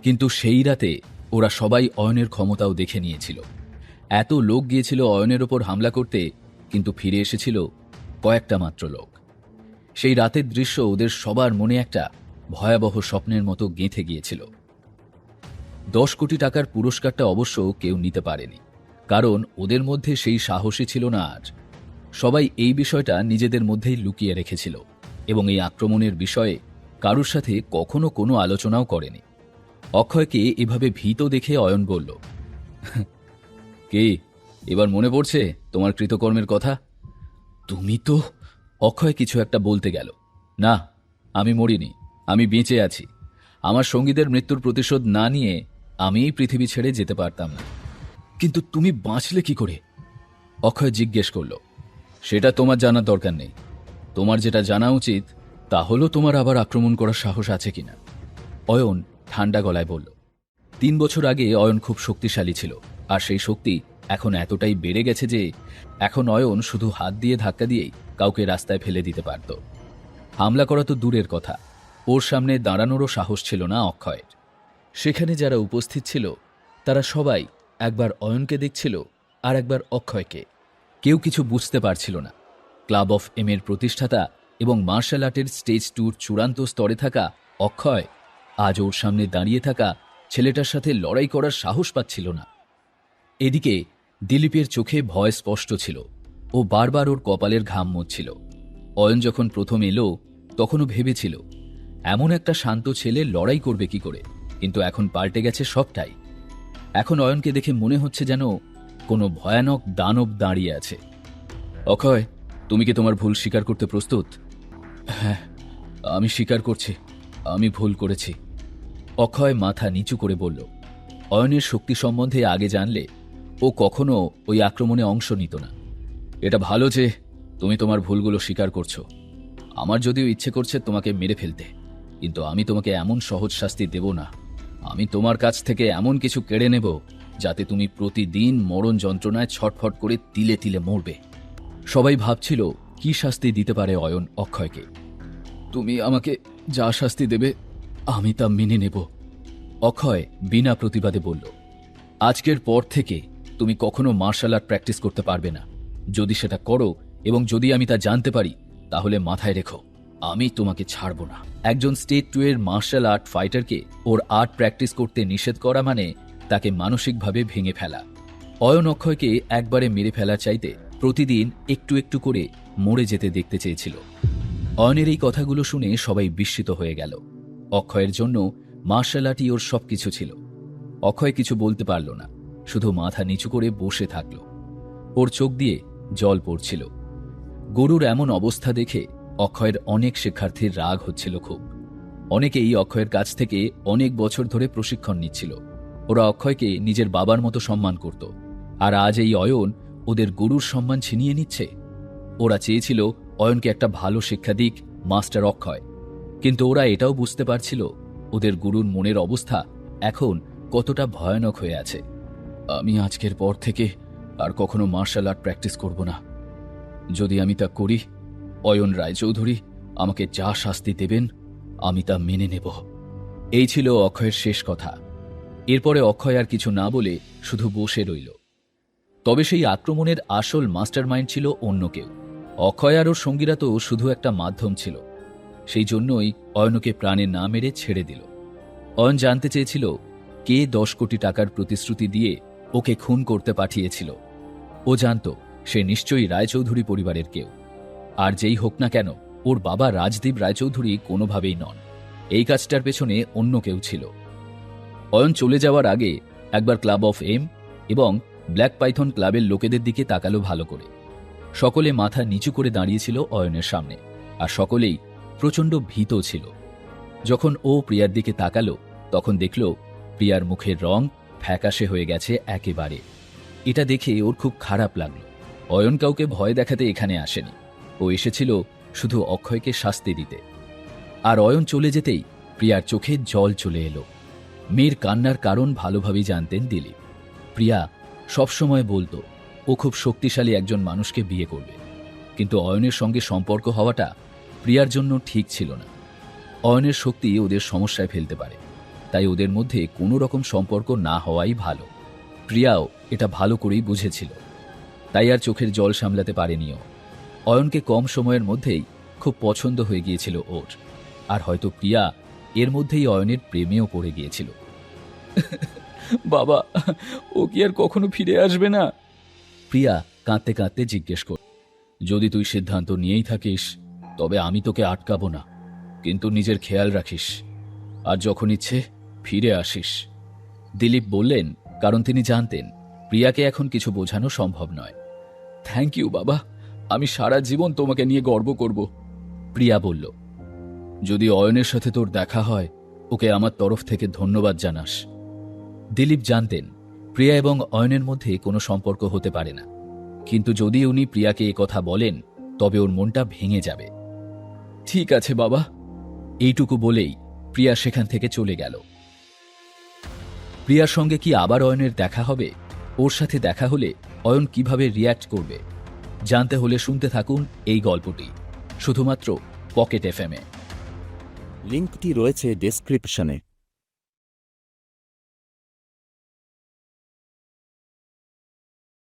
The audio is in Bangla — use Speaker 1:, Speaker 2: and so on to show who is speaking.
Speaker 1: কিন্তু সেই রাতে ওরা সবাই অয়নের ক্ষমতাও দেখে নিয়েছিল। এত লোক গিয়েছিল অয়নের ওপর হামলা করতে, কিন্তু ফিরে এসেছিল কয়েকটা মাত্র লোক। সেই রাতের দৃশ্য ওদের সবার মনে একটা ভয়াবহ স্বপ্নের মতো গেঁথে গিয়েছিল। 10 কোটি টাকার পুরস্কারটা অবশ্য কেউ নিতে পারেনি, কারণ ওদের মধ্যে সেই সাহসী ছিল না। আর সবাই এই বিষয়টা নিজেদের মধ্যেই লুকিয়ে রেখেছিল এবং এই আক্রমণের বিষয়ে কারুর সাথে কখনো কোনো আলোচনাও করেনি। অক্ষয়কে এভাবে ভীত দেখে অয়ন বলল, কে এবার মনে পড়ছে তোমার কৃতকর্মের কথা? তুমি তো... অক্ষয় কিছু একটা বলতে গেল। না, আমি মরিনি, আমি বেঁচে আছি। আমার সঙ্গীদের মৃত্যুর প্রতিশোধ না নিয়ে আমি এই পৃথিবী ছেড়ে যেতে পারতাম না। কিন্তু তুমি বাঁচলে কি করে? অক্ষয় জিজ্ঞেস করল। সেটা তোমার জানার দরকার নেই। তোমার যেটা জানা উচিত তা হলো তোমার আবার আক্রমণ করার সাহস আছে কিনা। অয়ন ঠান্ডা গলায় বলল। 3 বছর আগে অয়ন খুব শক্তিশালী ছিল, আর সেই শক্তি এখন এতটাই বেড়ে গেছে যে এখন অয়ন শুধু হাত দিয়ে ধাক্কা দিয়েই কাউকে রাস্তায় ফেলে দিতে পারত। হামলা করা তো দূরের কথা, ওর সামনে দাঁড়ানোরও সাহস ছিল না অক্ষয়ের। সেখানে যারা উপস্থিত ছিল তারা সবাই একবার অয়নকে দেখছিল আর একবার অক্ষয়কে। কেউ কিছু বুঝতে পারছিল না। ক্লাব অফ এম-এর প্রতিষ্ঠাতা এবং মার্শাল আর্টের স্টেজ ট্যুর চূড়ান্ত স্তরে থাকা অক্ষয় আজ ওর সামনে দাঁড়িয়ে থাকা ছেলেটার সাথে লড়াই করার সাহস পাচ্ছিল না। এদিকে দিলীপের চোখে ভয় স্পষ্ট ছিল। ও বারবার ওর কপালের ঘাম মুছছিল। অয়ন যখন প্রথম এলো তখনও ভেবেছিল এমন একটা শান্ত ছেলে লড়াই করবে কি করে, কিন্তু এখন পাল্টে গেছে সবটাই। এখন অয়নকে দেখে মনে হচ্ছে যেন কোনো ভয়ানক দানব দাঁড়িয়ে আছে। অক্ষয়, তুমি কি তোমার ভুল স্বীকার করতে প্রস্তুত? হ্যাঁ, আমি স্বীকার করছি, আমি ভুল করেছি। অক্ষয় মাথা নিচু করে বলল। অয়নের শক্তি সম্বন্ধে আগে জানলে ও কখনো ওই আক্রমণে অংশ নিত না। এটা ভালো যে তুমি তোমার ভুলগুলো স্বীকার করছো। আমার যদিও ইচ্ছে করছে তোমাকে মেরে ফেলতে, কিন্তু আমি তোমাকে এমন সহজ শাস্তি দেব না। আমি তোমার কাছ থেকে এমন কিছু কেড়ে নেব যাতে তুমি প্রতিদিন মরণ যন্ত্রণায় ছটফট করে তিলে তিলে মরবে। সবাই ভাবছিল কি শাস্তি দিতে পারে অয়ন অক্ষয়কে। তুমি আমাকে যা শাস্তি দেবে আমি তা মেনে নেব, অক্ষয় বিনা প্রতিবাদে বলল। আজকের পর থেকে তুমি কখনো মার্শাল আর্ট প্র্যাকটিস করতে পারবে না। যদি সেটা করো এবং যদি আমি তা জানতে পারি, তাহলে মাথায় রেখো আমি তোমাকে ছাড়ব না। একজন স্টেট ট্যুরের মার্শাল আর্ট ফাইটারকে ওর আর্ট প্র্যাকটিস করতে নিষেধ করা মানে তাকে মানসিকভাবে ভেঙে ফেলা। অয়ন অক্ষয়কে একবারে মেরে ফেলা চাইতে প্রতিদিন একটু একটু করে মরে যেতে দেখতে চেয়েছিল। অয়নের এই কথাগুলো শুনে সবাই বিস্মিত হয়ে গেল। অক্ষয়ের জন্য মার্শাল আর্টই ওর সবকিছু ছিল। অক্ষয় কিছু বলতে পারল না, শুধু মাথা নিচু করে বসে থাকল। ওর চোখ দিয়ে জল পড়ছিল। গরুর এমন অবস্থা দেখে অক্ষয়ের অনেক শিক্ষার্থীর রাগ হচ্ছিল খুব। অনেকেই অক্ষয়ের কাছ থেকে অনেক বছর ধরে প্রশিক্ষণ নিচ্ছিল। ওরা অক্ষয়কে নিজের বাবার মতো সম্মান করত, আর আজ এই অয়ন ওদের গরুর সম্মান ছিনিয়ে নিচ্ছে। ওরা চেয়েছিল অয়নকে একটা ভালো শিক্ষা দিক মাস্টার অক্ষয়, কিন্তু ওরা এটাও বুঝতে পারছিল ওদের গুরুর মনের অবস্থা এখন কতটা ভয়ানক হয়ে আছে। আমি আজকের পর থেকে আর কখনো মার্শাল আর্ট প্র্যাকটিস করব না। যদি আমি তা করি, অয়ন রায়চৌধুরী আমাকে যা শাস্তি দেবেন আমি তা মেনে নেব। এই ছিল অক্ষয়ের শেষ কথা। এরপরে অক্ষয় আর কিছু না বলে শুধু বসে রইল। তবে সেই আক্রমণের আসল মাস্টার মাইন্ড ছিল অন্য কেউ। অক্ষয় আর ওর সঙ্গীরা তো শুধু একটা মাধ্যম ছিল। সেই জন্যই অয়নকে প্রাণে না মেরে ছেড়ে দিল। অয়ন জানতে চেয়েছিল কে 10 কোটি টাকার প্রতিশ্রুতি দিয়ে ওকে খুন করতে পাঠিয়েছিল। ও জানত সে নিশ্চয়ই রায়চৌধুরী পরিবারের কেউ। আর যেই হোক না কেন, ওর বাবা রাজদীপ রায়চৌধুরী কোনোভাবেই নন। এই কাজটার পেছনে অন্য কেউ ছিল। অয়ন চলে যাওয়ার আগে একবার ক্লাব অফ এম এবং ব্ল্যাক পাইথন ক্লাবের লোকেদের দিকে তাকালো ভালো করে। সকলে মাথা নিচু করে দাঁড়িয়েছিল অয়নের সামনে, আর সকলেই প্রচণ্ড ভীত ছিল। যখন ও প্রিয়ার দিকে তাকালো তখন দেখল প্রিয়ার মুখের রং ফ্যাকাশে হয়ে গেছে একেবারে। এটা দেখে ওর খুব খারাপ লাগলো। অয়ন কাউকে ভয় দেখাতে এখানে আসেনি, ও এসেছিল শুধু অক্ষয়কে শাস্তি দিতে। আর অয়ন চলে যেতেই প্রিয়ার চোখে জল চলে এলো। মেয়ের কান্নার কারণ ভালোভাবেই জানতেন দিলীপ। প্রিয়া সবসময় বলতো ও খুব শক্তিশালী একজন মানুষকে বিয়ে করবে, কিন্তু অয়নের সঙ্গে সম্পর্ক হওয়াটা প্রিয়ার জন্য ঠিক ছিল না। অয়নের শক্তি ওদের সমস্যায় ফেলতে পারে, তাই ওদের মধ্যে কোনো রকম সম্পর্ক না হওয়াই ভালো। প্রিয়াও এটা ভালো করেই বুঝেছিল, তাই আর চোখের জল সামলাতে পারেনি ও। অয়নকে কম সময়ের মধ্যেই খুব পছন্দ হয়ে গিয়েছিল ওর, আর হয়তো প্রিয়া এর মধ্যেই অয়নের প্রেমেও পড়ে গিয়েছিল। বাবা, ও কি আর কখনো ফিরে আসবে না? প্রিয়া কাঁদতে কাঁদতে জিজ্ঞেস কর। যদি তুই সিদ্ধান্ত নিয়েই থাকিস তবে আমি তোকে আটকাবো না, কিন্তু নিজের খেয়াল রাখিস, আর যখন ইচ্ছে ফিরে আসিস। দিলীপ বললেন, কারণ তিনি জানতেন প্রিয়াকে এখন কিছু বোঝানো সম্ভব নয়। থ্যাংক ইউ বাবা, আমি সারা জীবন তোমাকে নিয়ে গর্ব করব। প্রিয়া বলল, যদি অয়নের সাথে তোর দেখা হয় ওকে আমার তরফ থেকে ধন্যবাদ জানাস। দিলীপ জানতেন প্রিয়া এবং অয়নের মধ্যে কোনো সম্পর্ক হতে পারে না, কিন্তু যদি উনি প্রিয়াকে এ কথা বলেন তবে ওর মনটা ভেঙে যাবে। ঠিক আছে বাবা। এইটুকু বলেই প্রিয়া সেখান থেকে চলে গেল। প্রিয়ার সঙ্গে কি আবার অয়নের দেখা হবে? ওর সাথে দেখা হলে অয়ন কিভাবে রিয়্যাক্ট করবে? জানতে হলে শুনতে থাকুন এই গল্পটি, শুধুমাত্র পকেট এফএমে।
Speaker 2: লিঙ্কটি রয়েছে ডেসক্রিপশনে।